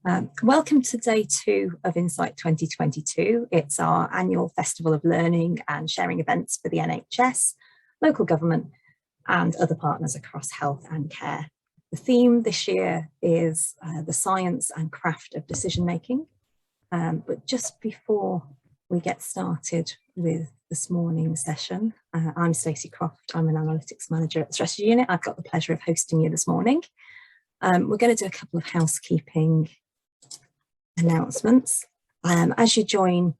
Welcome to day 2 of Insight 2022. It's our annual festival of learning and sharing events for the NHS, local government and other partners across health and care. The theme this year is the science and craft of decision making. But just before we get started with this morning's session, I'm Stacey Croft. I'm an analytics manager at the strategy unit. I've got the pleasure of hosting you this morning. We're going to do a couple of housekeeping announcements. As you join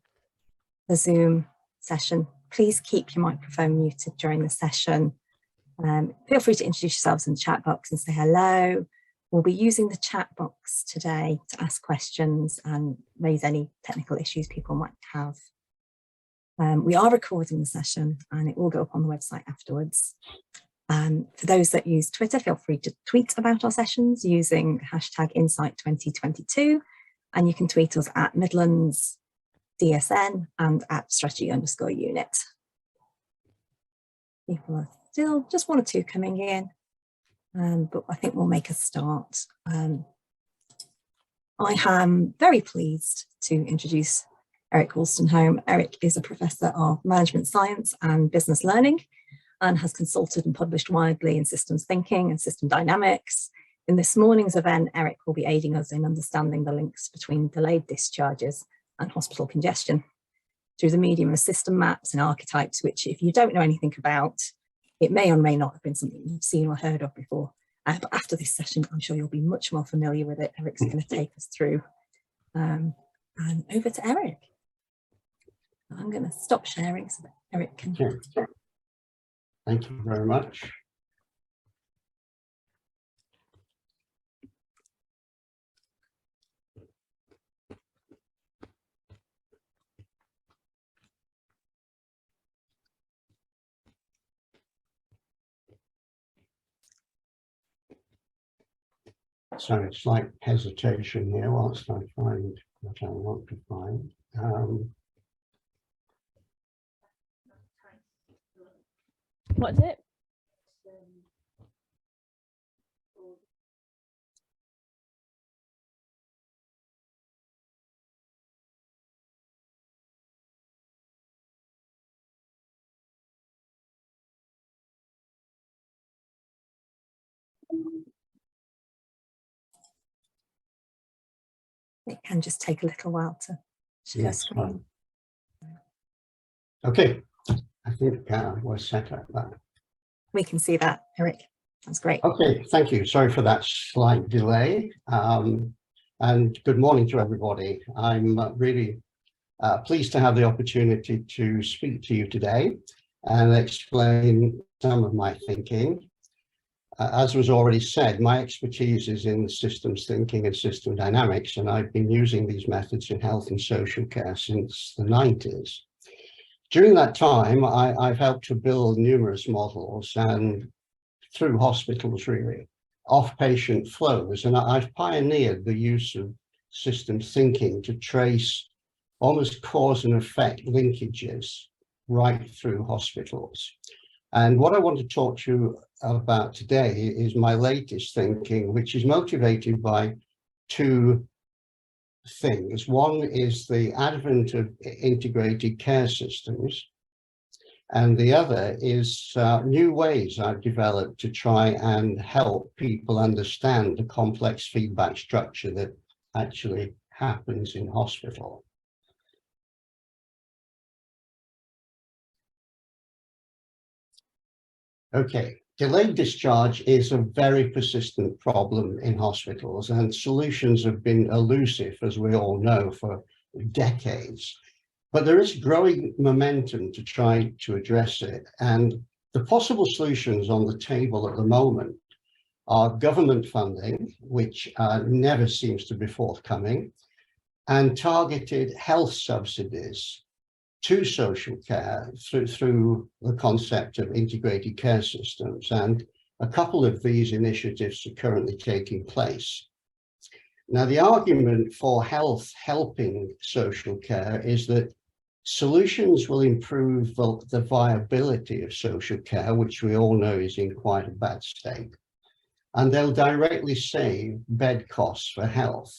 the Zoom session, please keep your microphone muted during the session. Feel free to introduce yourselves in the chat box and say hello. We'll be using the chat box today to ask questions and raise any technical issues people might have. We are recording the session and it will go up on the website afterwards. For those that use Twitter, feel free to tweet about our sessions using hashtag Insight2022. And you can tweet us at Midlands DSN and at strategy_unit. People are still just 1 or 2 coming in, but I think we'll make a start. I am very pleased to introduce Eric Wolstenholme. Eric is a professor of management science and business learning and has consulted and published widely in systems thinking and system dynamics. In this morning's event, Eric will be aiding us in understanding the links between delayed discharges and hospital congestion through the medium of system maps and archetypes, which if you don't know anything about, it may or may not have been something you've seen or heard of before. But after this session, I'm sure you'll be much more familiar with it. Eric's going to take us through. And over to Eric. I'm going to stop sharing so that Eric can. Thank you very much. So slight hesitation here whilst I find what I want to find. What is it? It can just take a little while to share screen. Okay, I think we're set up that. We can see that, Eric. That's great. Okay, thank you. Sorry for that slight delay. And good morning to everybody. I'm really pleased to have the opportunity to speak to you today and explain some of my thinking. As was already said, my expertise is in systems thinking and system dynamics, and I've been using these methods in health and social care since the 90s. During that time, I've helped to build numerous models and through hospitals really, of patient flows, and I've pioneered the use of systems thinking to trace almost cause and effect linkages right through hospitals. And what I want to talk to you about today is my latest thinking, which is motivated by 2 things. One is the advent of integrated care systems, and the other is new ways I've developed to try and help people understand the complex feedback structure that actually happens in hospital. Okay, delayed discharge is a very persistent problem in hospitals, and solutions have been elusive, as we all know, for decades. But there is growing momentum to try to address it, and the possible solutions on the table at the moment are government funding, which never seems to be forthcoming, and targeted health subsidies to social care through the concept of integrated care systems. And a couple of these initiatives are currently taking place. Now, the argument for health helping social care is that solutions will improve the viability of social care, which we all know is in quite a bad state, and they'll directly save bed costs for health.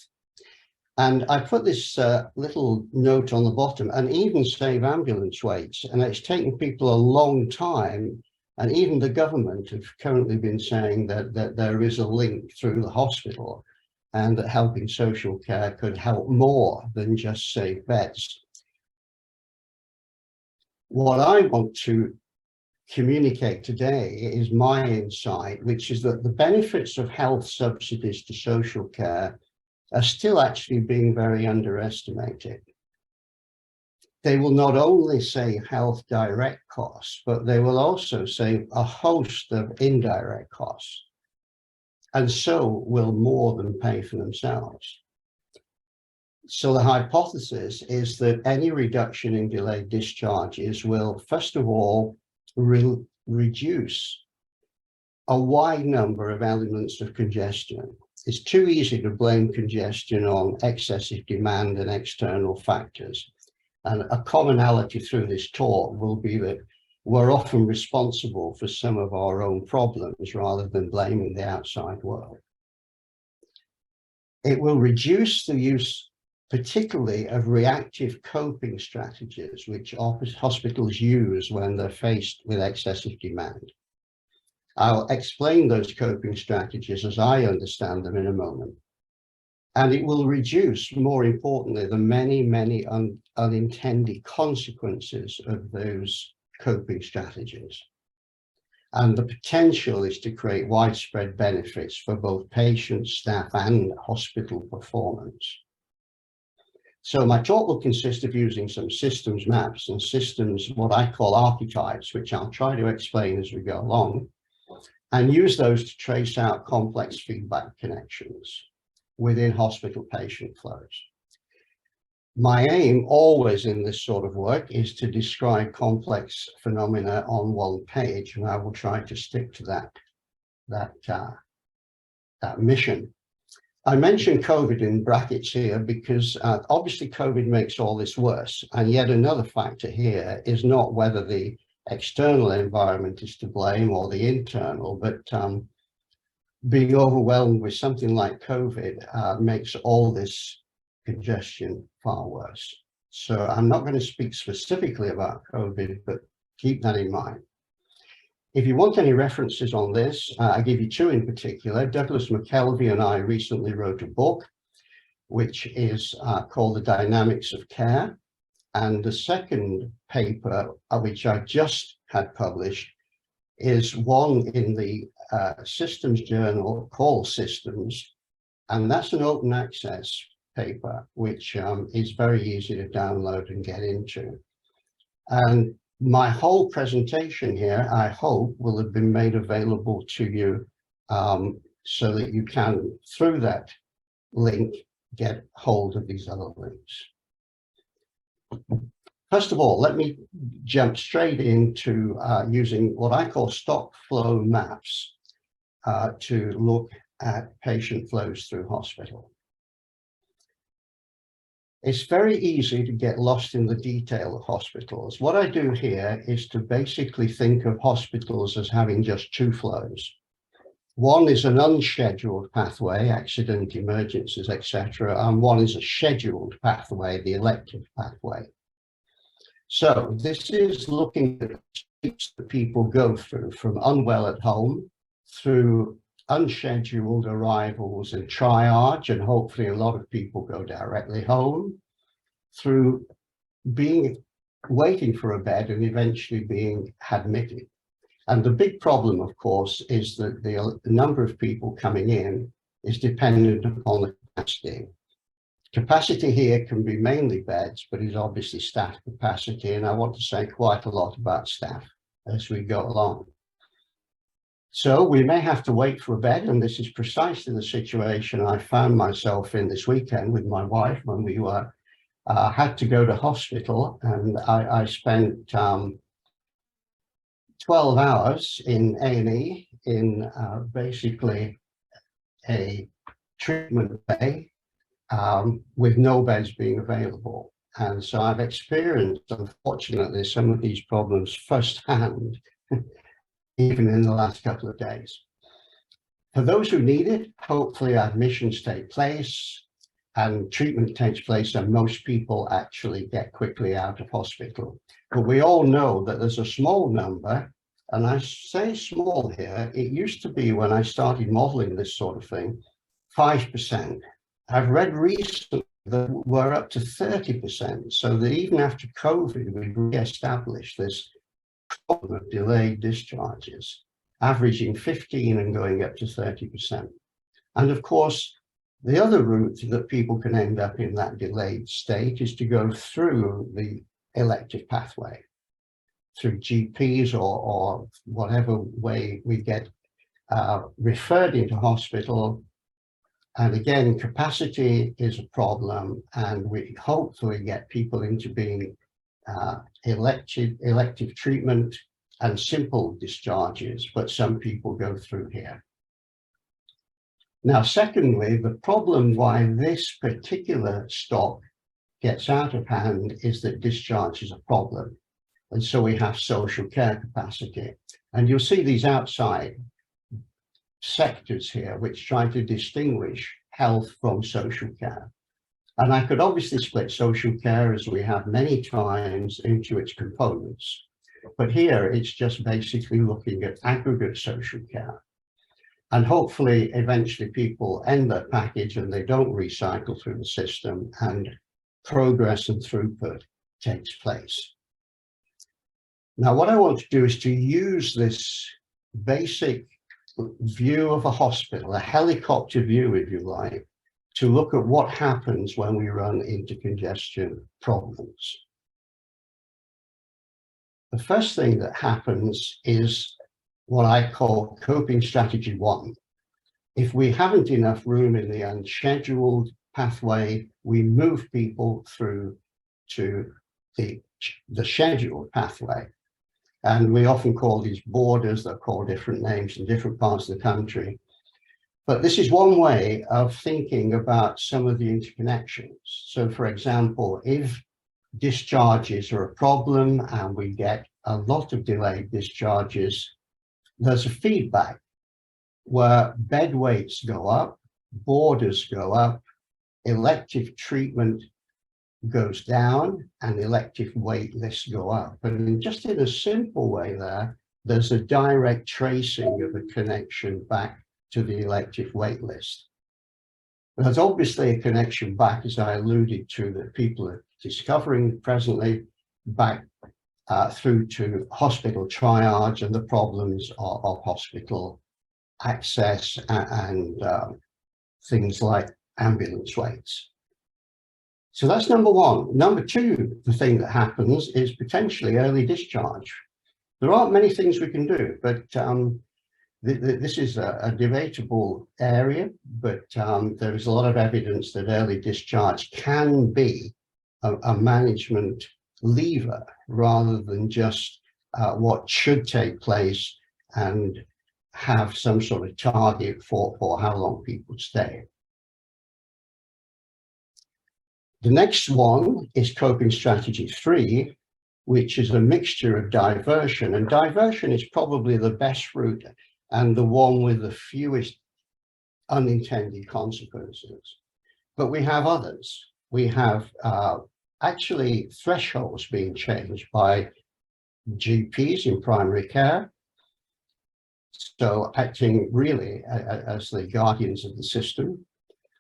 And I put this little note on the bottom, and even save ambulance waits. And it's taken people a long time. And even the government have currently been saying that there is a link through the hospital, and that helping social care could help more than just save beds. What I want to communicate today is my insight, which is that the benefits of health subsidies to social care are still actually being very underestimated. They will not only save health direct costs, but they will also save a host of indirect costs, and so will more than pay for themselves. So the hypothesis is that any reduction in delayed discharges will, first of all, reduce a wide number of elements of congestion. It's too easy to blame congestion on excessive demand and external factors. And a commonality through this talk will be that we're often responsible for some of our own problems rather than blaming the outside world. It will reduce the use, particularly of reactive coping strategies, which hospitals use when they're faced with excessive demand. I'll explain those coping strategies as I understand them in a moment. And it will reduce, more importantly, the many unintended consequences of those coping strategies. And the potential is to create widespread benefits for both patients, staff, and hospital performance. So my talk will consist of using some systems maps and systems, what I call archetypes, which I'll try to explain as we go along, and use those to trace out complex feedback connections within hospital patient flows. My aim always in this sort of work is to describe complex phenomena on one page, and I will try to stick to that mission. I mentioned COVID in brackets here because obviously COVID makes all this worse. And yet another factor here is not whether the external environment is to blame or the internal, but being overwhelmed with something like COVID makes all this congestion far worse. So I'm not going to speak specifically about COVID, but keep that in mind. If you want any references on this, I give you two in particular. Douglas McKelvey and I recently wrote a book, which is called The Dynamics of Care. And the second paper, which I just had published, is one in the systems journal called Systems. And that's an open access paper, which is very easy to download and get into. And my whole presentation here, I hope, will have been made available to you so that you can, through that link, get hold of these other links. First of all, let me jump straight into using what I call stock flow maps to look at patient flows through hospital. It's very easy to get lost in the detail of hospitals. What I do here is to basically think of hospitals as having just two flows. One is an unscheduled pathway, accident, emergencies, etc., and one is a scheduled pathway, the elective pathway. So this is looking at the steps that people go through, from unwell at home through unscheduled arrivals and triage, and hopefully a lot of people go directly home, through waiting for a bed and eventually being admitted. And the big problem, of course, is that the number of people coming in is dependent upon the capacity. Capacity here can be mainly beds, but is obviously staff capacity, and I want to say quite a lot about staff as we go along. So we may have to wait for a bed, and this is precisely the situation I found myself in this weekend with my wife when we had to go to hospital, and I spent 12 hours in A&E in basically a treatment bay with no beds being available. And so I've experienced, unfortunately, some of these problems firsthand, even in the last couple of days. For those who need it, hopefully admissions take place. and treatment takes place and most people actually get quickly out of hospital. But we all know that there's a small number, and I say small here, it used to be when I started modeling this sort of thing, 5%. I've read recently that we're up to 30%, so that even after COVID, we've re-established this problem of delayed discharges, averaging 15 and going up to 30%. And of course, the other route that people can end up in that delayed state is to go through the elective pathway, through GPs or whatever way we get referred into hospital. And again, capacity is a problem, and we hopefully get people into being elective treatment and simple discharges, but some people go through here. Now, secondly, the problem why this particular stock gets out of hand is that discharge is a problem. And so we have social care capacity. And you'll see these outside sectors here, which try to distinguish health from social care. And I could obviously split social care, as we have many times, into its components. But here it's just basically looking at aggregate social care. And hopefully, eventually people end their package and they don't recycle through the system and progress and throughput takes place. Now, what I want to do is to use this basic view of a hospital, a helicopter view, if you like, to look at what happens when we run into congestion problems. The first thing that happens is what I call coping strategy 1. If we haven't enough room in the unscheduled pathway, we move people through to the scheduled pathway. And we often call these borders, they're called different names in different parts of the country. But this is one way of thinking about some of the interconnections. So for example, if discharges are a problem and we get a lot of delayed discharges, there's a feedback where bed weights go up, borders go up, elective treatment goes down, and elective wait lists go up. And just in a simple way there's a direct tracing of a connection back to the elective wait list. There's obviously a connection back, as I alluded to, that people are discovering presently, back through to hospital triage and the problems of hospital access and things like ambulance waits. So that's number one. Number two, the thing that happens is potentially early discharge. There aren't many things we can do, but this is a debatable area, but there is a lot of evidence that early discharge can be a management lever rather than just what should take place and have some sort of target for how long people stay. The next one is coping strategy 3, which is a mixture of diversion. And diversion is probably the best route and the one with the fewest unintended consequences. But we have others. We have actually thresholds being changed by GPs in primary care. So acting really as the guardians of the system.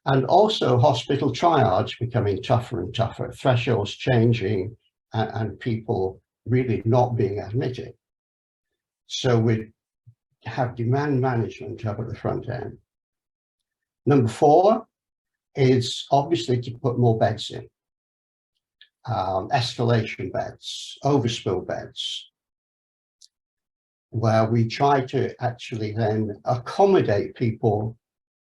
And also hospital triage becoming tougher and tougher, thresholds changing and people really not being admitted. So we have demand management up at the front end. Number 4 is obviously to put more beds in. Escalation beds, overspill beds, where we try to actually then accommodate people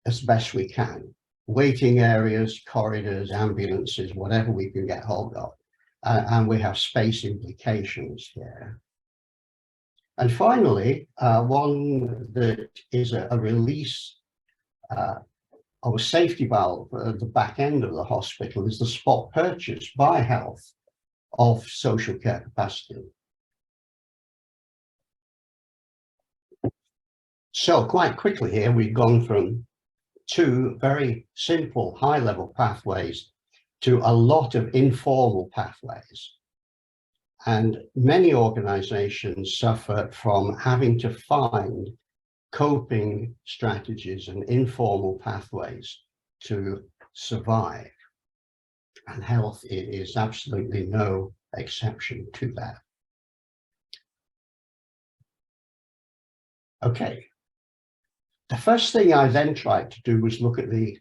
as best we can. Waiting areas, corridors, ambulances, whatever we can get hold of. And we have space implications here. And finally, one that is a release of a safety valve at the back end of the hospital is the spot purchase by health of social care capacity. So quite quickly here, we've gone from two very simple high-level pathways to a lot of informal pathways. And many organizations suffer from having to find coping strategies and informal pathways to survive. And health is absolutely no exception to that. Okay. The first thing I then tried to do was look at the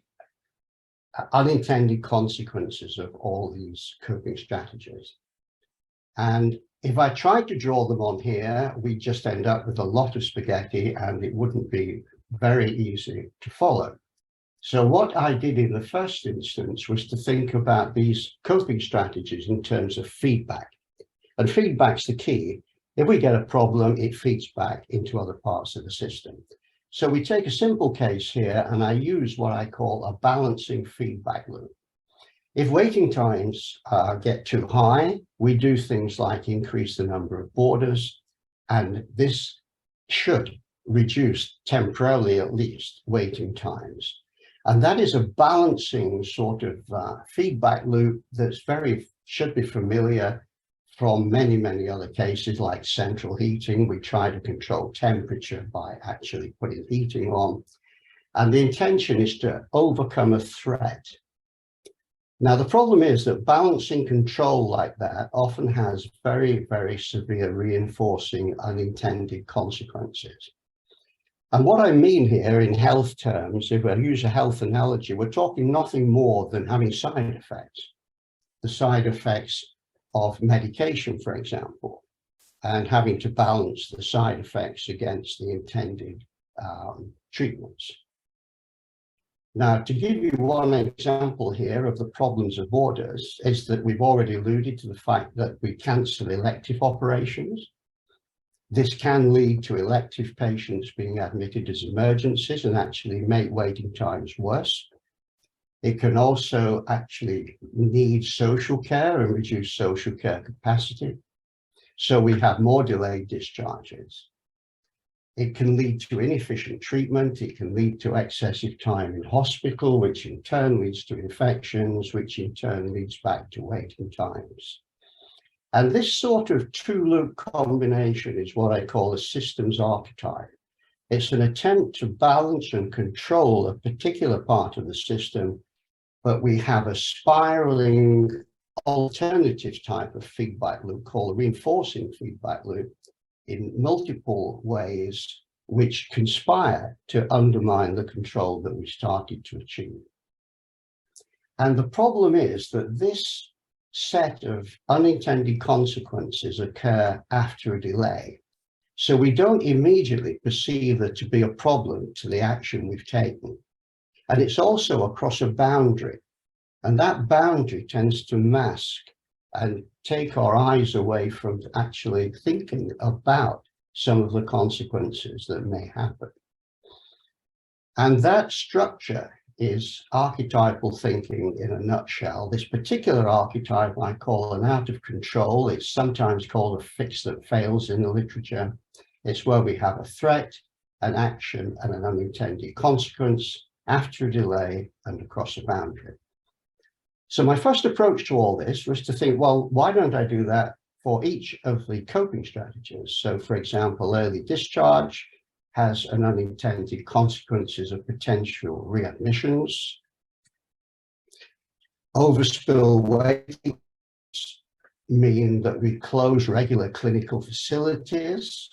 unintended consequences of all these coping strategies. And if I tried to draw them on here, we'd just end up with a lot of spaghetti and it wouldn't be very easy to follow. So what I did in the first instance was to think about these coping strategies in terms of feedback. And feedback's the key. If we get a problem, it feeds back into other parts of the system. So we take a simple case here, and I use what I call a balancing feedback loop. If waiting times get too high, we do things like increase the number of boarders, and this should reduce temporarily at least waiting times. And that is a balancing sort of feedback loop that's should be familiar from many, many other cases like central heating. We try to control temperature by actually putting heating on. And the intention is to overcome a threat. Now, the problem is that balancing control like that often has very, very severe reinforcing unintended consequences. And what I mean here in health terms, if I use a health analogy, we're talking nothing more than having side effects. The side effects of medication, for example, and having to balance the side effects against the intended treatments. Now, to give you one example here of the problems of boarders is that we've already alluded to the fact that we cancel elective operations. This can lead to elective patients being admitted as emergencies and actually make waiting times worse. It can also actually need social care and reduce social care capacity. So we have more delayed discharges. It can lead to inefficient treatment. It can lead to excessive time in hospital, which in turn leads to infections, which in turn leads back to waiting times. And this sort of two-loop combination is what I call a systems archetype. It's an attempt to balance and control a particular part of the system, but we have a spiraling alternative type of feedback loop called a reinforcing feedback loop in multiple ways, which conspire to undermine the control that we started to achieve. And the problem is that this set of unintended consequences occur after a delay. So we don't immediately perceive there to be a problem to the action we've taken. And it's also across a boundary. And that boundary tends to mask and take our eyes away from actually thinking about some of the consequences that may happen. And that structure is archetypal thinking in a nutshell. This particular archetype I call an out of control. It's sometimes called a fix that fails in the literature. It's where we have a threat, an action, and an unintended consequence after a delay and across a boundary. So my first approach to all this was to think, well, why don't I do that for each of the coping strategies? So for example, early discharge has an unintended consequences of potential readmissions. Overspill waiting mean that we close regular clinical facilities.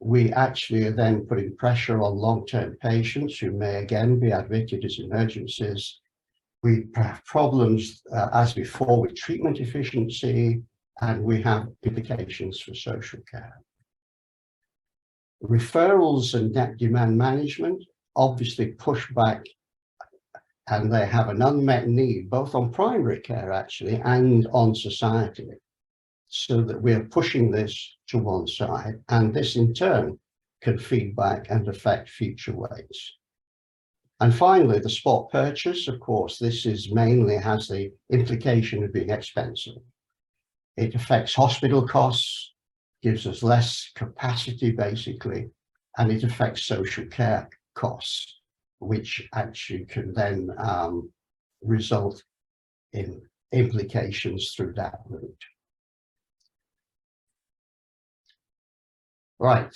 We actually are then putting pressure on long-term patients who may again be admitted as emergencies. We have problems, as before, with treatment efficiency, and we have implications for social care. Referrals and net demand management obviously push back, and they have an unmet need, both on primary care, actually, and on society, so that we're pushing this to one side, and this in turn can feed back and affect future waits. And finally, the spot purchase, of course, this is mainly has the implication of being expensive. It affects hospital costs, gives us less capacity, basically, and it affects social care costs, which actually can then result in implications through that route. Right.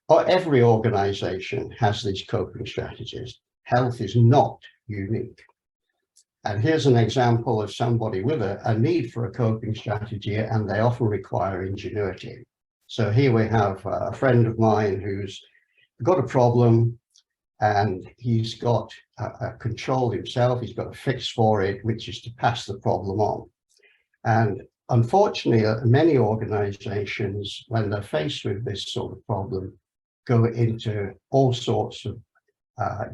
Every organization has these coping strategies. Health is not unique. And here's an example of somebody with a need for a coping strategy, and they often require ingenuity. So here we have a friend of mine who's got a problem, and he's got a control himself. He's got a fix for it, which is to pass the problem on. And unfortunately, many organizations, when they're faced with this sort of problem, go into all sorts of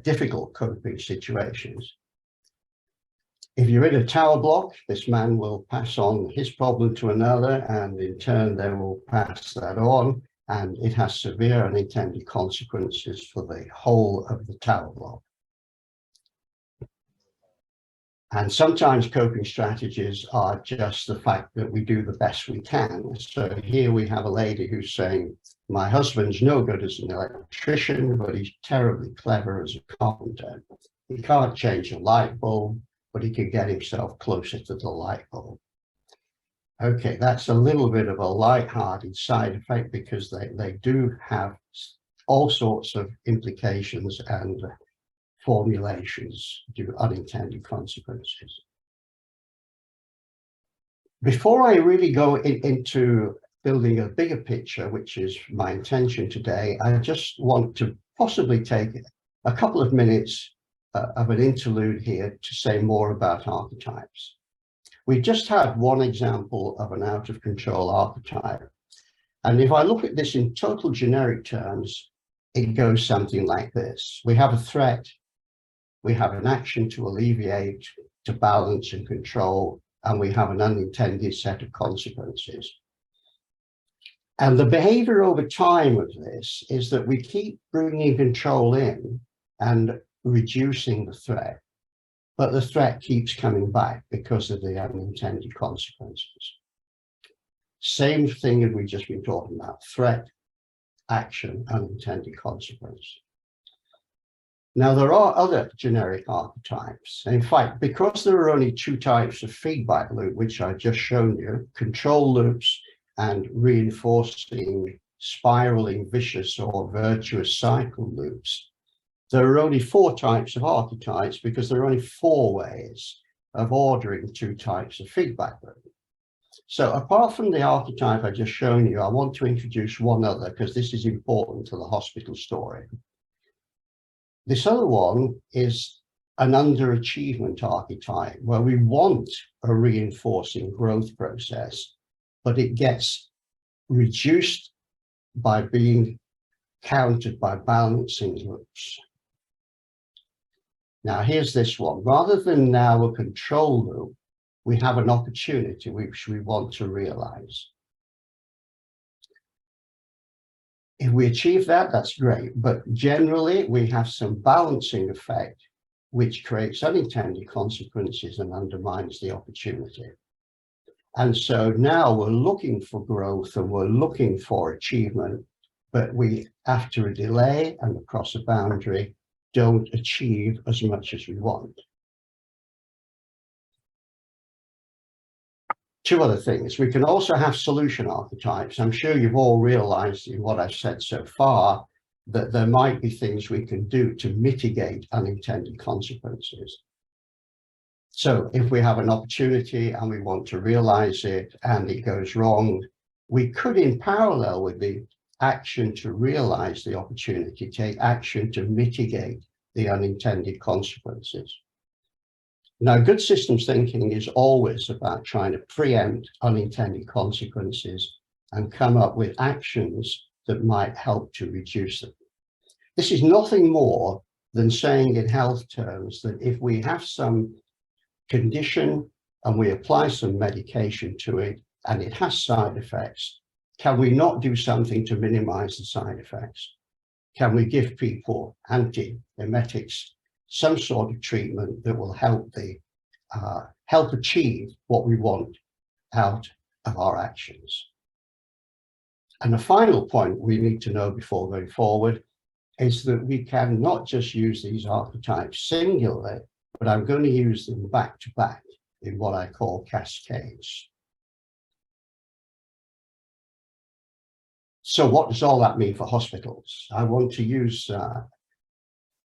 difficult coping situations. If you're in a tower block, this man will pass on his problem to another, and in turn they will pass that on, and it has severe unintended consequences for the whole of the tower block. And sometimes coping strategies are just the fact that we do the best we can. So here we have a lady who's saying, my husband's no good as an electrician, but he's terribly clever as a carpenter. He can't change a light bulb, but he can get himself closer to the light bulb. Okay, that's a little bit of a light-hearted side effect, because they do have all sorts of implications and formulations due to unintended consequences. Before I really go into building a bigger picture, which is my intention today, I just want to possibly take a couple of minutes of an interlude here to say more about archetypes. We just had one example of an out of control archetype. And if I look at this in total generic terms, it goes something like this. We have a threat, we have an action to alleviate, to balance and control, and we have an unintended set of consequences. And the behavior over time of this is that we keep bringing control in and reducing the threat, but the threat keeps coming back because of the unintended consequences. Same thing as we've just been talking about: threat, action, unintended consequence. Now, there are other generic archetypes. In fact, because there are only two types of feedback loop, which I've just shown you, control loops and reinforcing, spiraling, vicious or virtuous cycle loops, there are only four types of archetypes, because there are only four ways of ordering two types of feedback loop. So apart from the archetype I just shown you, I want to introduce one other, because this is important to the hospital story. This other one is an underachievement archetype, where we want a reinforcing growth process, but it gets reduced by being countered by balancing loops. Now, here's this one. Rather than now a control loop, we have an opportunity which we want to realize. If we achieve that, that's great. But generally, we have some balancing effect, which creates unintended consequences and undermines the opportunity. And so now we're looking for growth and we're looking for achievement, but we, after a delay and across a boundary, don't achieve as much as we want. Two other things. We can also have solution archetypes. I'm sure you've all realized in what I've said so far that there might be things we can do to mitigate unintended consequences. So if we have an opportunity and we want to realize it and it goes wrong, we could, in parallel with the action to realize the opportunity, take action to mitigate the unintended consequences. Now, good systems thinking is always about trying to preempt unintended consequences and come up with actions that might help to reduce them. This is nothing more than saying in health terms that if we have some condition and we apply some medication to it and it has side effects, can we not do something to minimize the side effects? Can we give people antiemetics, some sort of treatment that will help help achieve what we want out of our actions? And the final point we need to know before going forward is that we can not just use these archetypes singularly, but I'm going to use them back to back in what I call cascades. So what does all that mean for hospitals? I want to use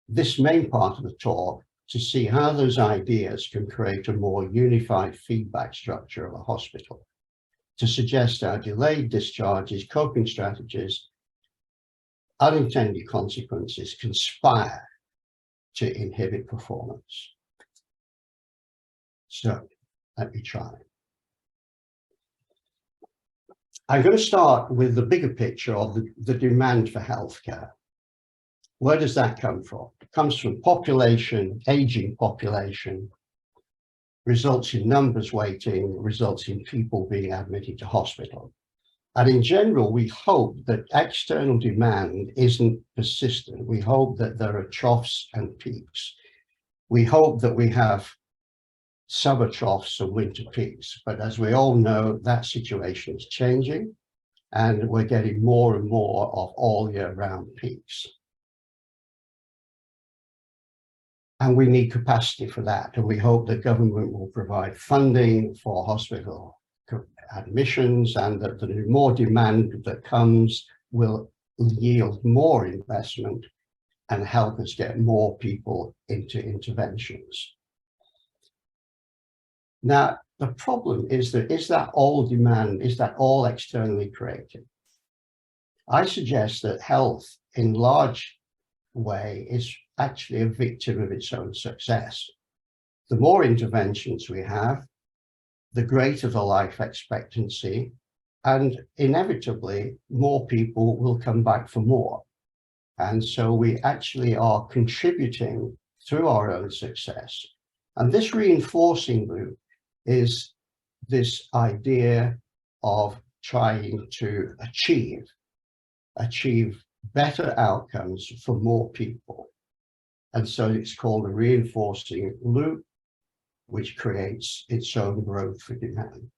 this main part of the talk to see how those ideas can create a more unified feedback structure of a hospital, to suggest how delayed discharges, coping strategies, unintended consequences conspire to inhibit performance. So let me try. I'm going to start with the bigger picture of the demand for healthcare. Where does that come from? It comes from population, aging population, results in numbers weighting, results in people being admitted to hospital. And in general, we hope that external demand isn't persistent. We hope that there are troughs and peaks. We hope that we have summer troughs and winter peaks. But as we all know, that situation is changing, and we're getting more and more of all year round peaks. And we need capacity for that. And we hope that government will provide funding for hospital admissions, and that the more demand that comes will yield more investment and help us get more people into interventions. Now, the problem is that all demand, is that all externally created? I suggest that health in large way is actually a victim of its own success. The more interventions we have, the greater the life expectancy, and inevitably more people will come back for more. And so we actually are contributing through our own success. And this reinforcing loop is this idea of trying to achieve better outcomes for more people. And so it's called a reinforcing loop, which creates its own growth for demand.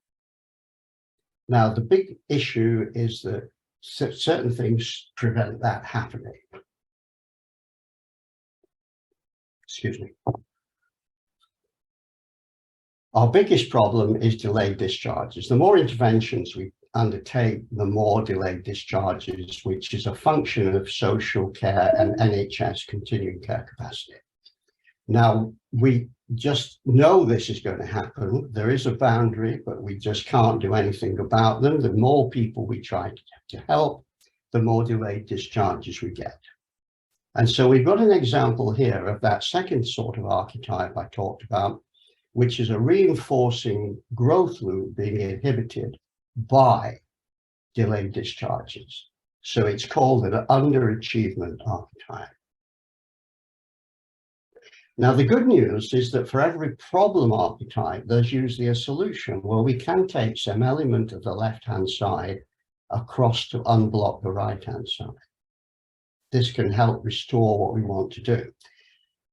Now, the big issue is that certain things prevent that happening. Excuse me. Our biggest problem is delayed discharges. The more interventions we undertake, the more delayed discharges, which is a function of social care and NHS continuing care capacity. Now, we just know this is going to happen. There is a boundary, but we just can't do anything about them. The more people we try to help, the more delayed discharges we get. And so we've got an example here of that second sort of archetype I talked about, which is a reinforcing growth loop being inhibited by delayed discharges. So it's called an underachievement archetype. Now, the good news is that for every problem archetype, there's usually a solution where we can take some element of the left-hand side across to unblock the right-hand side. This can help restore what we want to do.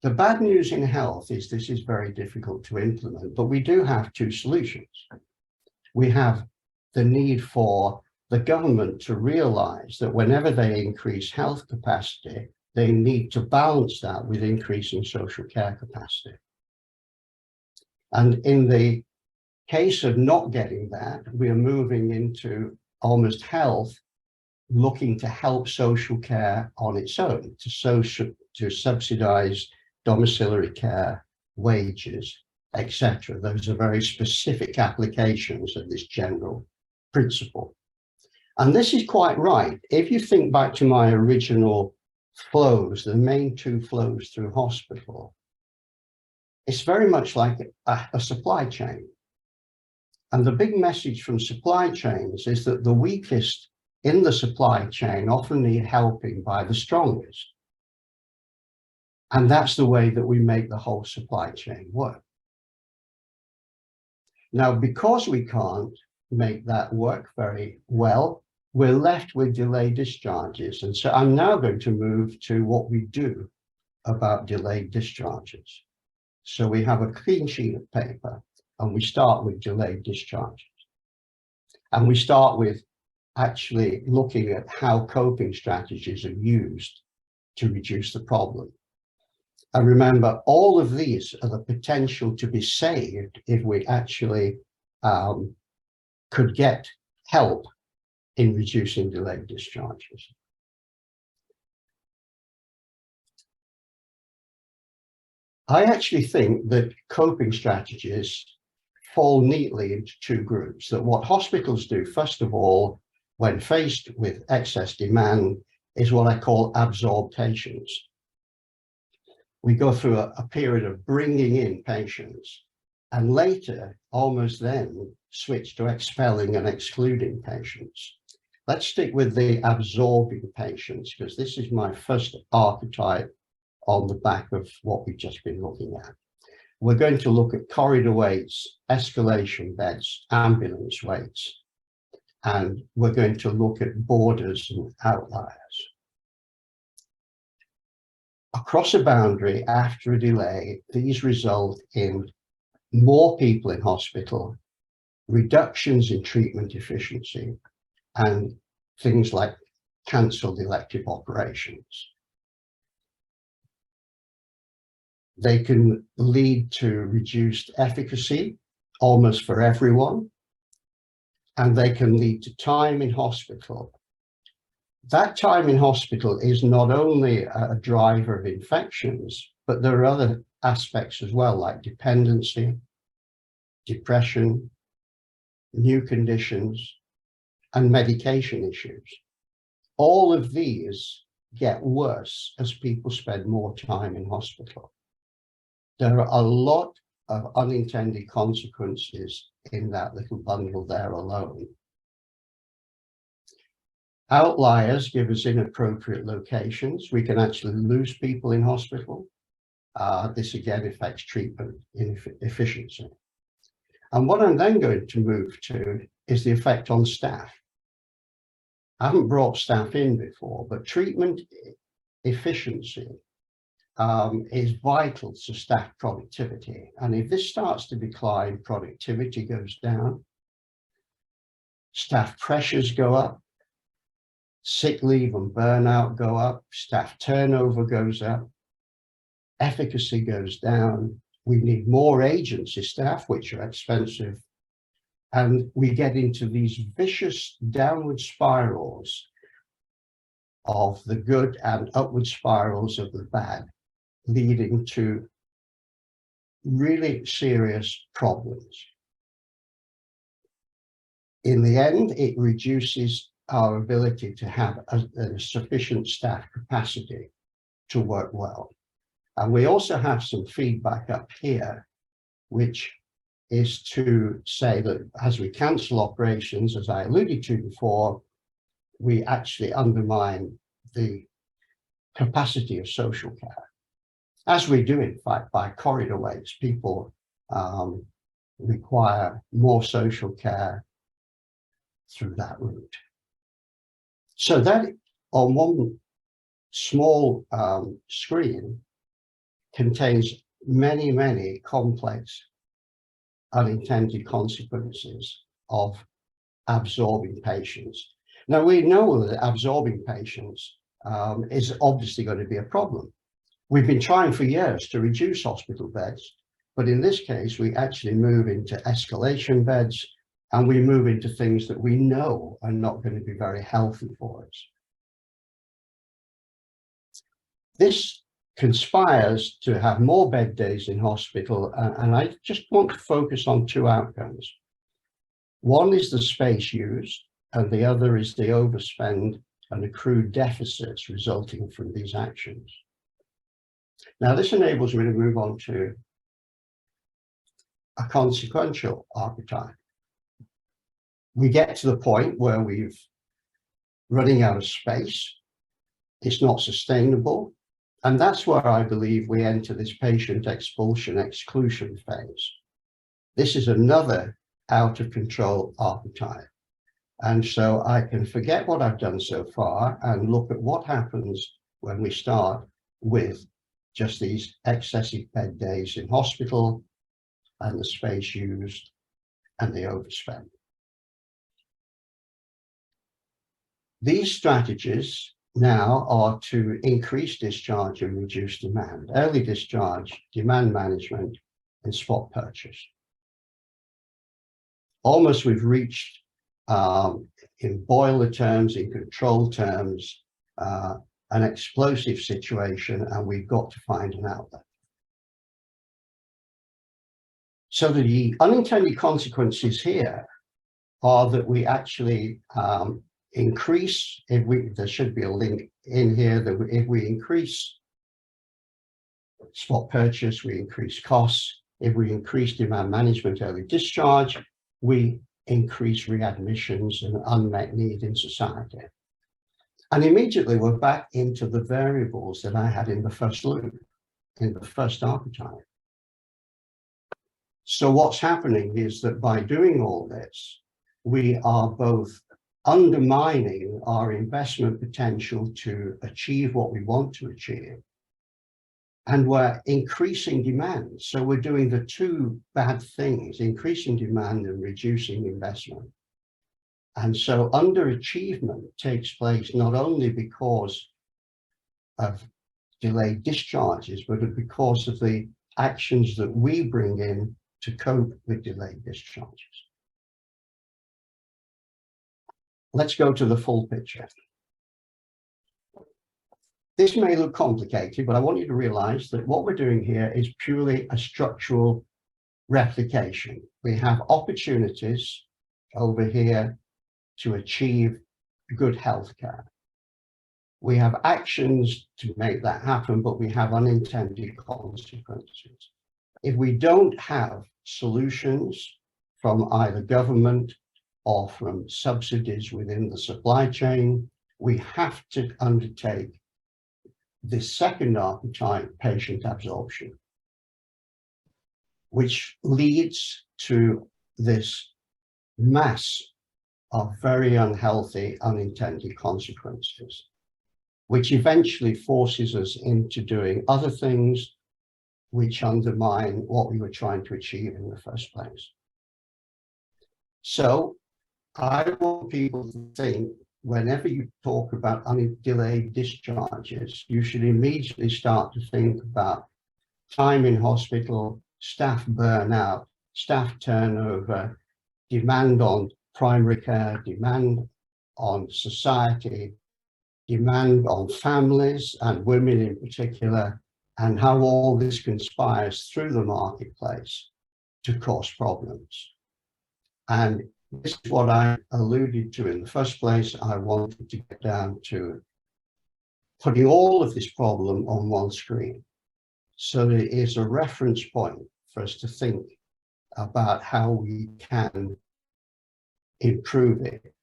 The bad news in health is this is very difficult to implement, but we do have two solutions. We have the need for the government to realize that whenever they increase health capacity, they need to balance that with increasing social care capacity. And in the case of not getting that, we are moving into almost health looking to help social care on its own, to subsidize domiciliary care, wages, etc. Those are very specific applications of this general principle. And this is quite right. If you think back to my original flows, the main two flows through hospital, it's very much like a supply chain. And the big message from supply chains is that the weakest in the supply chain often need helping by the strongest. And that's the way that we make the whole supply chain work. Now, because we can't make that work very well, we're left with delayed discharges. And so I'm now going to move to what we do about delayed discharges. So we have a clean sheet of paper and we start with delayed discharges. And we start with actually looking at how coping strategies are used to reduce the problem. And remember, all of these are the potential to be saved if we actually could get help in reducing delayed discharges. I actually think that coping strategies fall neatly into two groups. That what hospitals do, first of all, when faced with excess demand, is what I call absorptions. We go through a period of bringing in patients, and later, almost then, switch to expelling and excluding patients. Let's stick with the absorbing patients, because this is my first archetype on the back of what we've just been looking at. We're going to look at corridor waits, escalation beds, ambulance waits, and we're going to look at borders and outliers. Across a boundary after a delay, these result in more people in hospital, reductions in treatment efficiency, and things like cancelled elective operations. They can lead to reduced efficacy almost for everyone, and they can lead to time in hospital. That time in hospital is not only a driver of infections, but there are other aspects as well, like dependency, depression, new conditions, and medication issues. All of these get worse as people spend more time in hospital. There are a lot of unintended consequences in that little bundle there alone. Outliers give us inappropriate locations. We can actually lose people in hospital. This again affects treatment efficiency. And what I'm then going to move to is the effect on staff. I haven't brought staff in before, but treatment efficiency is vital to staff productivity. And if this starts to decline, productivity goes down, staff pressures go up, sick leave and burnout go up, staff turnover goes up, efficacy goes down. We need more agency staff, which are expensive. And we get into these vicious downward spirals of the good and upward spirals of the bad, leading to really serious problems. In the end, it reduces our ability to have a sufficient staff capacity to work well. And we also have some feedback up here, which is to say that as we cancel operations, as I alluded to before, we actually undermine the capacity of social care. As we do, in fact, by corridor waits, people require more social care through that route. So that on one small screen contains many, many complex unintended consequences of absorbing patients. Now, we know that absorbing patients is obviously going to be a problem. We've been trying for years to reduce hospital beds, but in this case, we actually move into escalation beds, and we move into things that we know are not going to be very healthy for us. This conspires to have more bed days in hospital, and I just want to focus on two outcomes. One is the space used, and the other is the overspend and accrued deficits resulting from these actions. Now, this enables me to move on to a consequential archetype. We get to the point where we've running out of space. It's not sustainable. And that's where I believe we enter this patient expulsion exclusion phase. This is another out of control archetype. And so I can forget what I've done so far and look at what happens when we start with just these excessive bed days in hospital and the space used and the overspend. These strategies now are to increase discharge and reduce demand, early discharge, demand management, and spot purchase. Almost we've reached, in boiler terms, in control terms, an explosive situation, and we've got to find an outlet. So the unintended consequences here are that we actually increase, there should be a link in here, that if we increase spot purchase, we increase costs. If we increase demand management, early discharge, we increase readmissions and unmet need in society. And immediately we're back into the variables that I had in the first loop, in the first archetype. So what's happening is that by doing all this, we are both undermining our investment potential to achieve what we want to achieve, and we're increasing demand. So we're doing the two bad things, increasing demand and reducing investment. And so underachievement takes place not only because of delayed discharges, but because of the actions that we bring in to cope with delayed discharges. Let's go to the full picture. This may look complicated, but I want you to realize that what we're doing here is purely a structural replication. We have opportunities over here to achieve good healthcare. We have actions to make that happen, but we have unintended consequences. If we don't have solutions from either government or from subsidies within the supply chain, we have to undertake this second archetype, patient absorption, which leads to this mass of very unhealthy, unintended consequences, which eventually forces us into doing other things which undermine what we were trying to achieve in the first place. So I want people to think, whenever you talk about delayed discharges, you should immediately start to think about time in hospital, staff burnout, staff turnover, demand on primary care, demand on society, demand on families and women in particular, and how all this conspires through the marketplace to cause problems. And this is what I alluded to in the first place. I wanted to get down to putting all of this problem on one screen, so that it is a reference point for us to think about how we can improve it.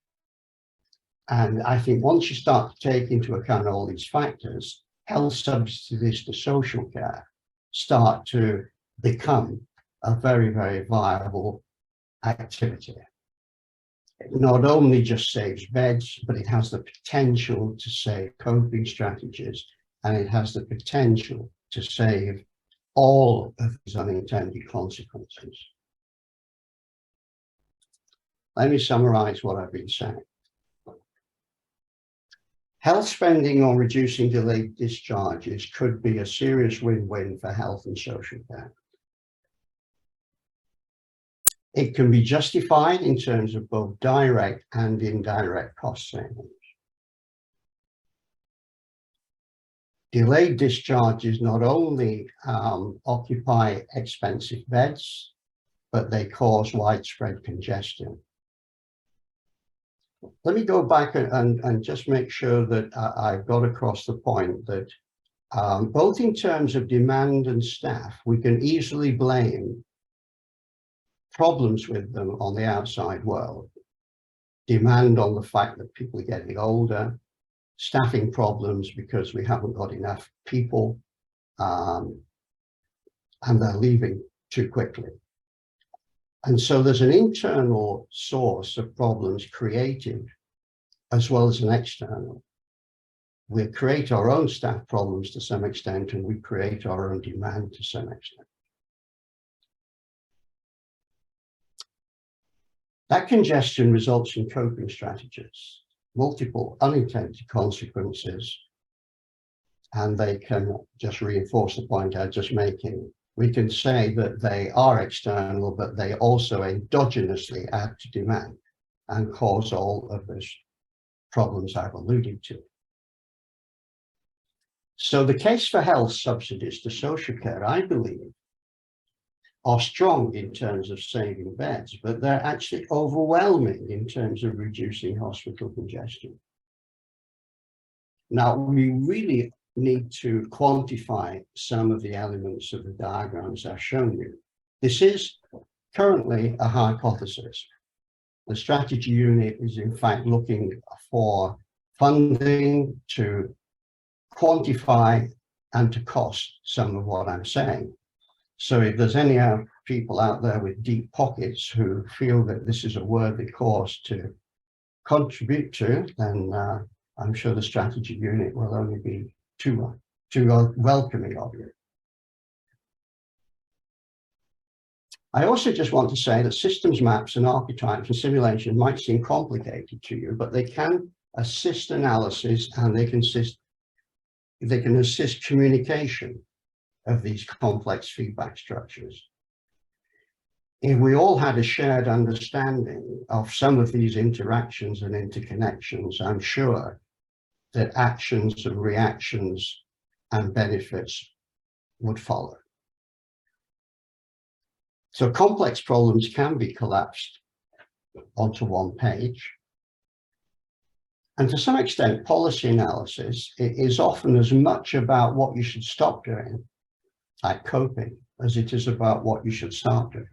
And I think once you start to take into account all these factors, health subsidies to social care start to become a very, very viable activity. It not only just saves beds, but it has the potential to save coping strategies, and it has the potential to save all of these unintended consequences. Let me summarize what I've been saying. Health spending on reducing delayed discharges could be a serious win-win for health and social care. It can be justified in terms of both direct and indirect cost savings. Delayed discharges not only occupy expensive beds, but they cause widespread congestion. Let me go back and just make sure that I've got across the point that both in terms of demand and staff, we can easily blame problems with them on the outside world. Demand on the fact that people are getting older, staffing problems because we haven't got enough people, and they're leaving too quickly. And so there's an internal source of problems created as well as an external. We create our own staff problems to some extent, and we create our own demand to some extent. That congestion results in coping strategies. multiple unintended consequences, and they can just reinforce the point I was just making. We can say that they are external, but they also endogenously add to demand and cause all of those problems I've alluded to. So the case for health subsidies to social care, I believe, are strong in terms of saving beds, but they're actually overwhelming in terms of reducing hospital congestion. Now, we really need to quantify some of the elements of the diagrams I've shown you. This is currently a hypothesis. The strategy unit is in fact looking for funding to quantify and to cost some of what I'm saying. So if there's any people out there with deep pockets who feel that this is a worthy cause to contribute to, then I'm sure the strategy unit will only be too welcoming of you. I also just want to say that systems maps and archetypes and simulation might seem complicated to you, but they can assist analysis and they can assist communication of these complex feedback structures. If we all had a shared understanding of some of these interactions and interconnections, I'm sure that actions and reactions and benefits would follow. So complex problems can be collapsed onto one page. And to some extent, policy analysis is often as much about what you should stop doing, like coping, as it is about what you should start doing.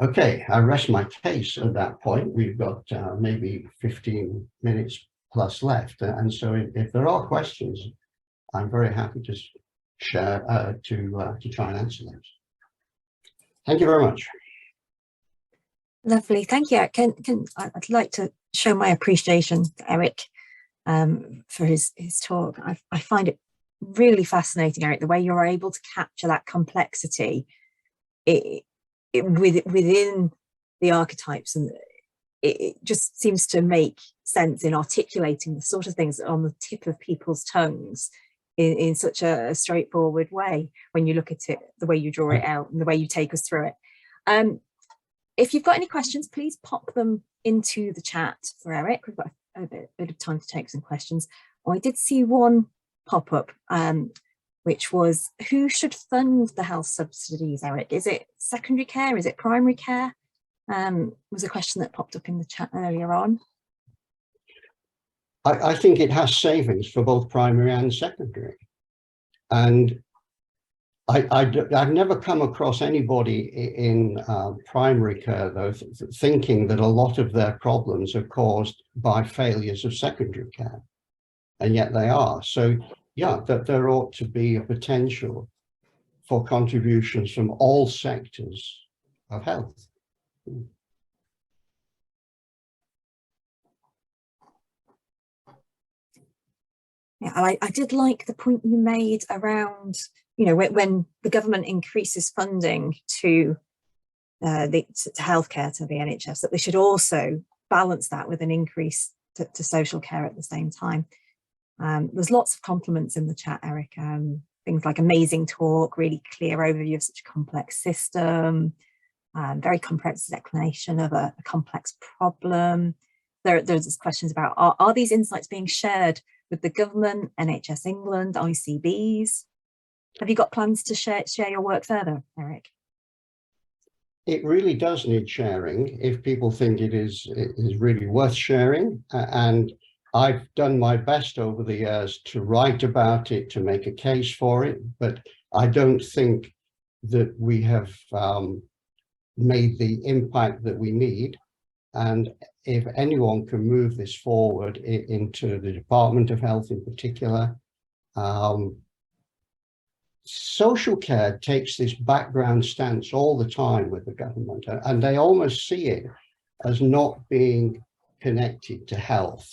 Okay, I rest my case at that point. We've got maybe 15 minutes plus left. And so if there are questions, I'm very happy to share, to try and answer those. Thank you very much. Lovely, thank you. I'd like to show my appreciation to Eric for his talk. I find it really fascinating, Eric, the way you're able to capture that complexity within the archetypes, and it just seems to make sense in articulating the sort of things that are on the tip of people's tongues in such a straightforward way when you look at it, the way you draw it out and the way you take us through it. If you've got any questions, please pop them into the chat for Eric. We've got a bit of time to take some questions. Oh, I did see one pop up, which was, who should fund the health subsidies, Eric? Is it secondary care? Is it primary care? Was a question that popped up in the chat earlier on. I think it has savings for both primary and secondary. And I've never come across anybody in primary care, though, thinking that a lot of their problems are caused by failures of secondary care, and yet they are. So, yeah, that there ought to be a potential for contributions from all sectors of health. Yeah, I did like the point you made around, you know, when the government increases funding to healthcare, to the NHS, that they should also balance that with an increase to social care at the same time. There's lots of compliments in the chat, Eric. Things like amazing talk, really clear overview of such a complex system, very comprehensive explanation of a complex problem. There's questions about, are these insights being shared with the government, NHS England, ICBs? Have you got plans to share your work further, Eric? It really does need sharing if people think it is really worth sharing. And I've done my best over the years to write about it, to make a case for it, but I don't think that we have made the impact that we need. And if anyone can move this forward into the Department of Health in particular, social care takes this background stance all the time with the government, and they almost see it as not being connected to health.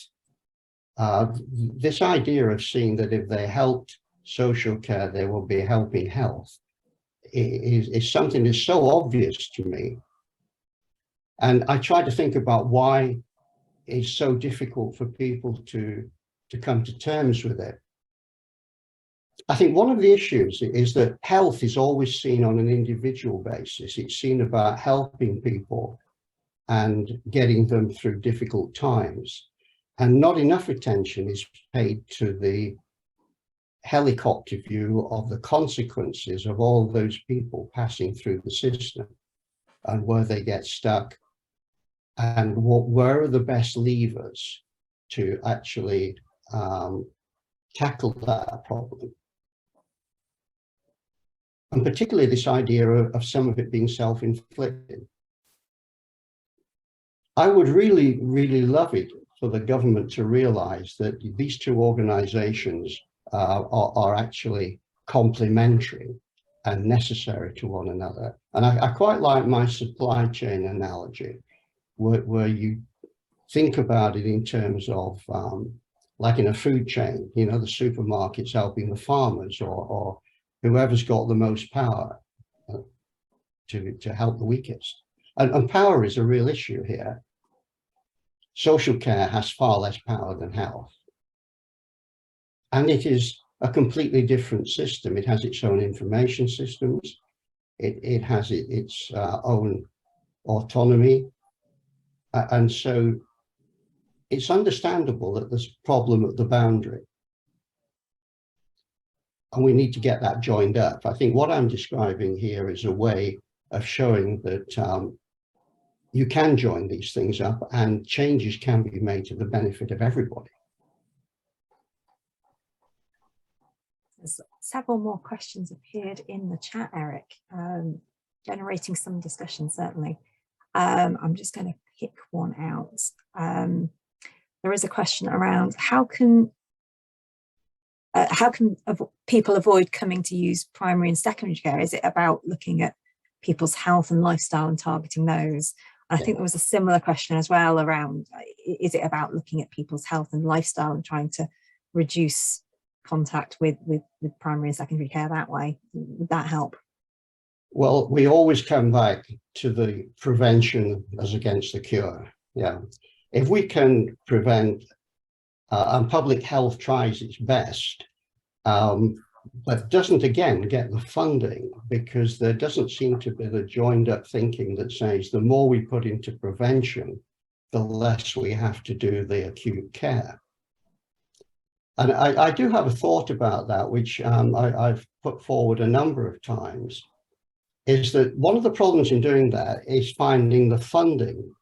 This idea of seeing that if they helped social care, they will be helping health is something that's so obvious to me And I tried to think about why it's so difficult for people to come to terms with it. I think one of the issues is that health is always seen on an individual basis. It's seen about helping people and getting them through difficult times. And not enough attention is paid to the helicopter view of the consequences of all those people passing through the system and where they get stuck and where are the best levers to actually tackle that problem. And particularly this idea of some of it being self-inflicted. I would really, really love it for the government to realize that these two organizations are actually complementary and necessary to one another. And I quite like my supply chain analogy, where you think about it in terms of like in a food chain, you know, the supermarkets helping the farmers or whoever's got the most power to help the weakest. And power is a real issue here. Social care has far less power than health. And it is a completely different system. It has its own information systems. It has its own autonomy. And so it's understandable that there's a problem at the boundary. And we need to get that joined up. I think what I'm describing here is a way of showing that you can join these things up and changes can be made to the benefit of everybody. There's several more questions appeared in the chat, Eric, generating some discussion, certainly. I'm just going to pick one out. There is a question around how can people avoid coming to use primary and secondary care? Is it about looking at people's health and lifestyle and targeting those? And I think there was a similar question as well around, is it about looking at people's health and lifestyle and trying to reduce contact with primary and secondary care that way? Would that help? Well, we always come back to the prevention as against the cure. Yeah. If we can prevent, and public health tries its best, but doesn't again get the funding because there doesn't seem to be the joined up thinking that says the more we put into prevention, the less we have to do the acute care. And I do have a thought about that, which I've put forward a number of times, is that one of the problems in doing that is finding the funding.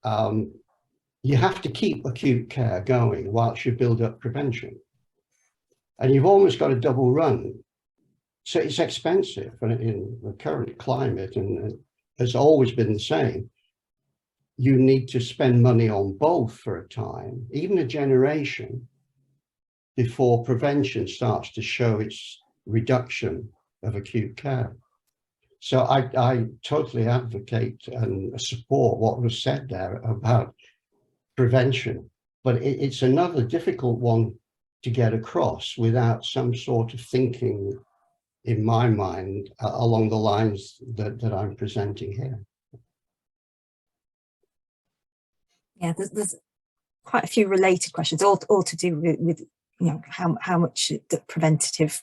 You have to keep acute care going whilst you build up prevention. And you've almost got a double run. So it's expensive, and in the current climate, and it's always been the same, you need to spend money on both for a time, even a generation, before prevention starts to show its reduction of acute care. So I totally advocate and support what was said there about prevention, but it's another difficult one to get across without some sort of thinking, in my mind, along the lines that I'm presenting here. Yeah, there's quite a few related questions, all to do with you know, how much the preventative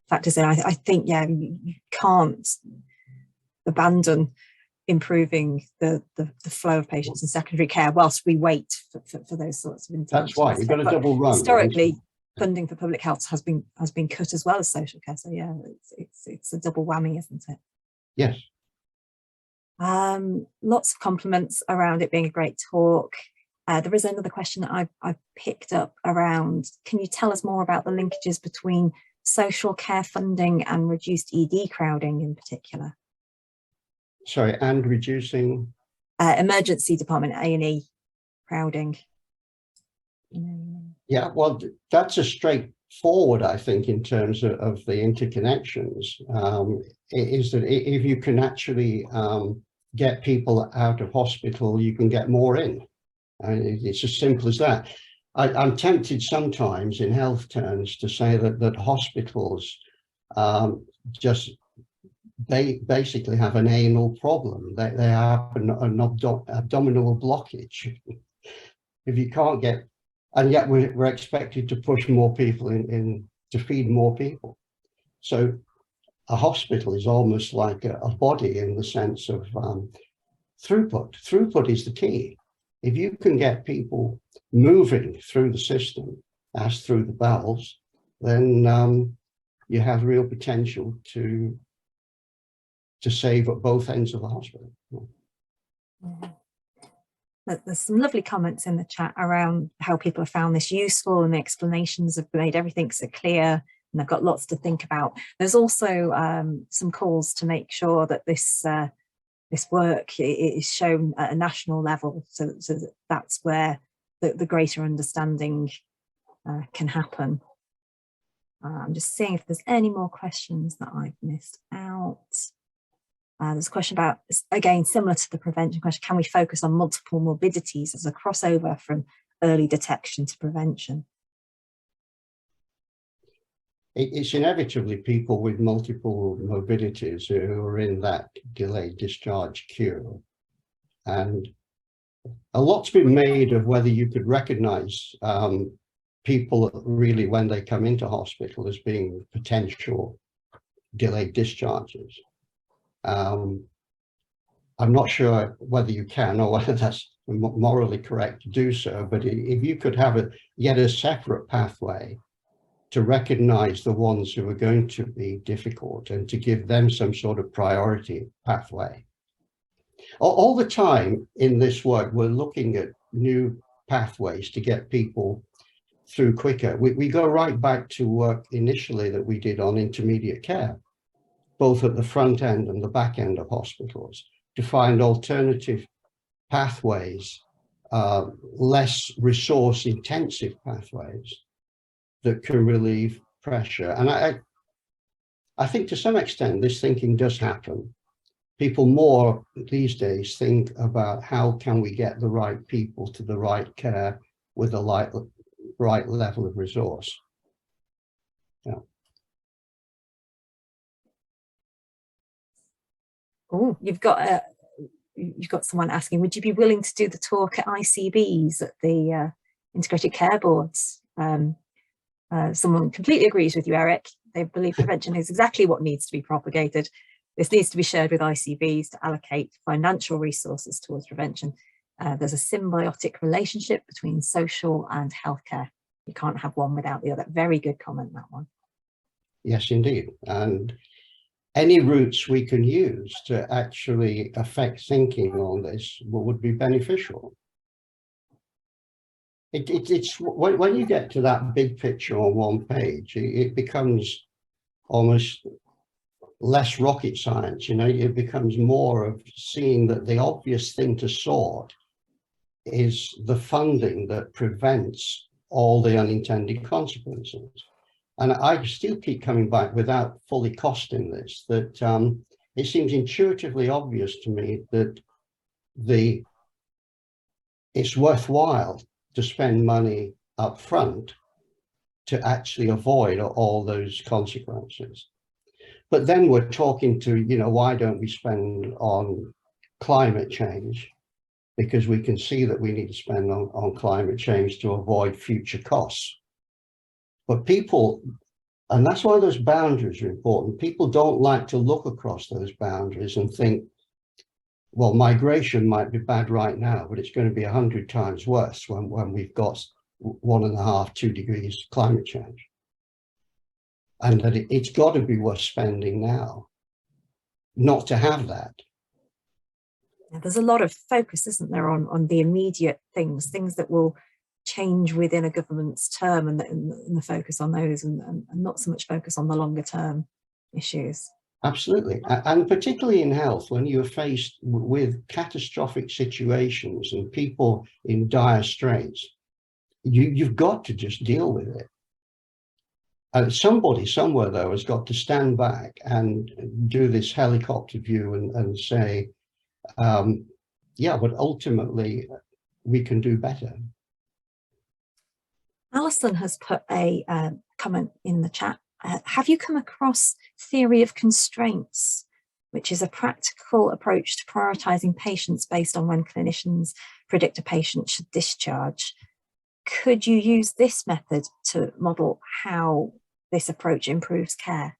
factors in. I think, yeah, you can't abandon improving the flow of patients in secondary care whilst we wait for those sorts of interventions. That's why you've got a double run. Historically, funding for public health has been cut as well as social care. So yeah, it's a double whammy, isn't it? Yes. Lots of compliments around it being a great talk. There is another question that I've picked up around, can you tell us more about the linkages between social care funding and reduced ED crowding in particular? Sorry, and reducing? Emergency department, A&E crowding. Yeah, well, that's a straightforward, I think, in terms of the interconnections, is that if you can actually get people out of hospital, you can get more in. And it's as simple as that. I'm tempted sometimes in health terms to say that hospitals just they basically have an anal problem. They have an abdominal blockage. If you can't get, and yet we're expected to push more people in to feed more people. So a hospital is almost like a body in the sense of throughput. Throughput is the key. If you can get people moving through the system as through the bowels, then you have real potential to save at both ends of the hospital. Yeah. There's some lovely comments in the chat around how people have found this useful, and the explanations have made everything so clear, and they've got lots to think about. There's also some calls to make sure that this work is shown at a national level, so that's where the greater understanding can happen. I'm just seeing if there's any more questions that I've missed out. There's a question about, again, similar to the prevention question, can we focus on multiple morbidities as a crossover from early detection to prevention? It's inevitably people with multiple morbidities who are in that delayed discharge queue. And a lot's been made of whether you could recognize people really when they come into hospital as being potential delayed discharges. I'm not sure whether you can or whether that's morally correct to do so, but if you could have yet a separate pathway to recognize the ones who are going to be difficult and to give them some sort of priority pathway. All the time in this work, we're looking at new pathways to get people through quicker. We go right back to work initially that we did on intermediate care, both at the front end and the back end of hospitals, to find alternative pathways, less resource intensive pathways that can relieve pressure. And I think to some extent this thinking does happen. People more these days think about how can we get the right people to the right care with the right level of resource. Yeah. Oh, you've got someone asking, would you be willing to do the talk at ICBs, at the integrated care boards? Someone completely agrees with you, Eric. They believe prevention is exactly what needs to be propagated. This needs to be shared with ICBs to allocate financial resources towards prevention. There's a symbiotic relationship between social and healthcare. You can't have one without the other. Very good comment, that one. Yes, indeed. And any routes we can use to actually affect thinking on this would be beneficial. It's when you get to that big picture on one page, it becomes almost less rocket science. You know, it becomes more of seeing that the obvious thing to sort is the funding that prevents all the unintended consequences. And I still keep coming back, without fully costing this, that it seems intuitively obvious to me that it's worthwhile to spend money up front to actually avoid all those consequences. But then we're talking to, you know, why don't we spend on climate change? Because we can see that we need to spend on climate change to avoid future costs. But people, and that's why those boundaries are important, people don't like to look across those boundaries and think, well, migration might be bad right now, but it's going to be 100 times worse when we've got 1.5, 2 degrees climate change. And that it's got to be worth spending now, not to have that. There's a lot of focus, isn't there, on the immediate things that will change within a government's term, and the focus on those, and not so much focus on the longer term issues. Absolutely. And particularly in health, when you're faced with catastrophic situations and people in dire straits, you've got to just deal with it. Somebody somewhere, though, has got to stand back and do this helicopter view and say, yeah, but ultimately we can do better. Alison has put a comment in the chat. Have you come across theory of constraints which is a practical approach to prioritising patients based on when clinicians predict a patient should discharge. Could you use this method to model how this approach improves care?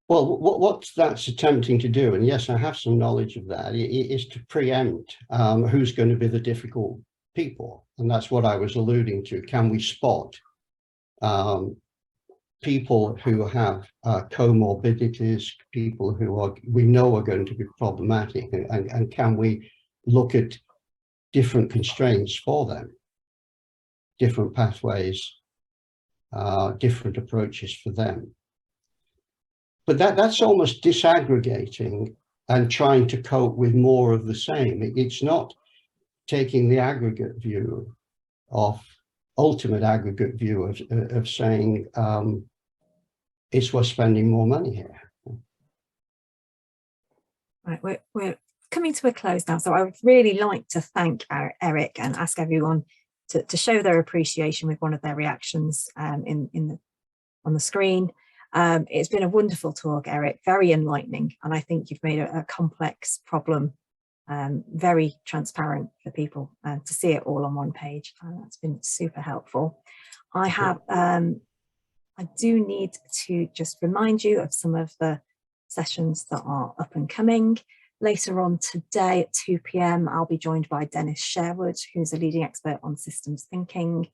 Well, what that's attempting to do, and yes, I have some knowledge of that, is to preempt who's going to be the difficult people. And that's what I was alluding to. Can we spot people who have comorbidities, people who we know are going to be problematic, and can we look at different constraints for them, different pathways, different approaches for them? But that's almost disaggregating and trying to cope with more of the same. It's not taking the aggregate view of ultimate aggregate view of saying it's worth spending more money here. Right, we're coming to a close now, so I would really like to thank Eric and ask everyone to show their appreciation with one of their reactions on the screen. It's been a wonderful talk, Eric, very enlightening, and I think you've made a complex problem very transparent for people to see it all on one page. That's been super helpful. I do need to just remind you of some of the sessions that are up and coming. Later on today at 2 p.m, I'll be joined by Dennis Sherwood, who's a leading expert on systems thinking.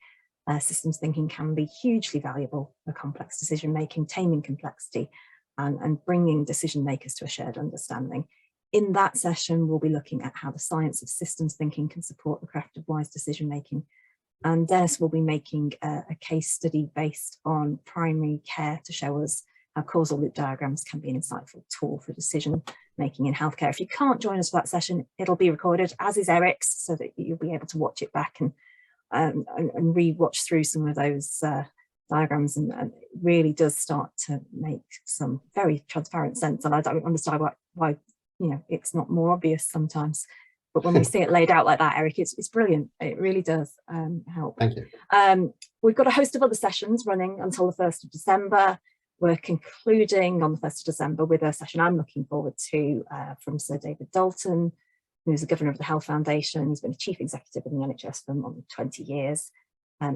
Systems thinking can be hugely valuable for complex decision making, taming complexity, and bringing decision makers to a shared understanding. In that session, we'll be looking at how the science of systems thinking can support the craft of wise decision making. And Dennis will be making a case study based on primary care to show us how causal loop diagrams can be an insightful tool for decision making in healthcare. If you can't join us for that session, it'll be recorded, as is Eric's, so that you'll be able to watch it back and re-watch through some of those diagrams, and it really does start to make some very transparent sense. And I don't understand why it's not more obvious sometimes, but when we see it laid out like that, Eric, it's brilliant. It really does help. Thank you. We've got a host of other sessions running until the 1st of December. We're concluding on the 1st of December with a session I'm looking forward to from Sir David Dalton, who's the governor of the Health Foundation. He's been a chief executive in the NHS for more than 20 years.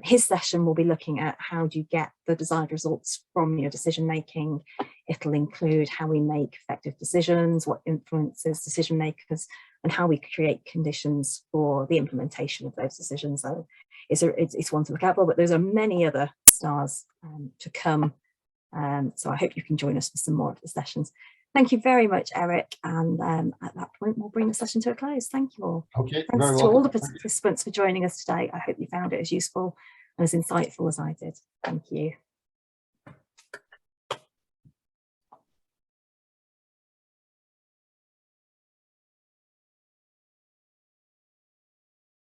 His session will be looking at how do you get the desired results from your decision making. It'll include how we make effective decisions, what influences decision makers, and how we create conditions for the implementation of those decisions. So it's one to look out for, but there's many other stars to come. So I hope you can join us for some more of the sessions. Thank you very much, Eric. And at that point, we'll bring the session to a close. Thank you all. Okay, thanks very to well. all the participants for joining us today. I hope you found it as useful and as insightful as I did. Thank you.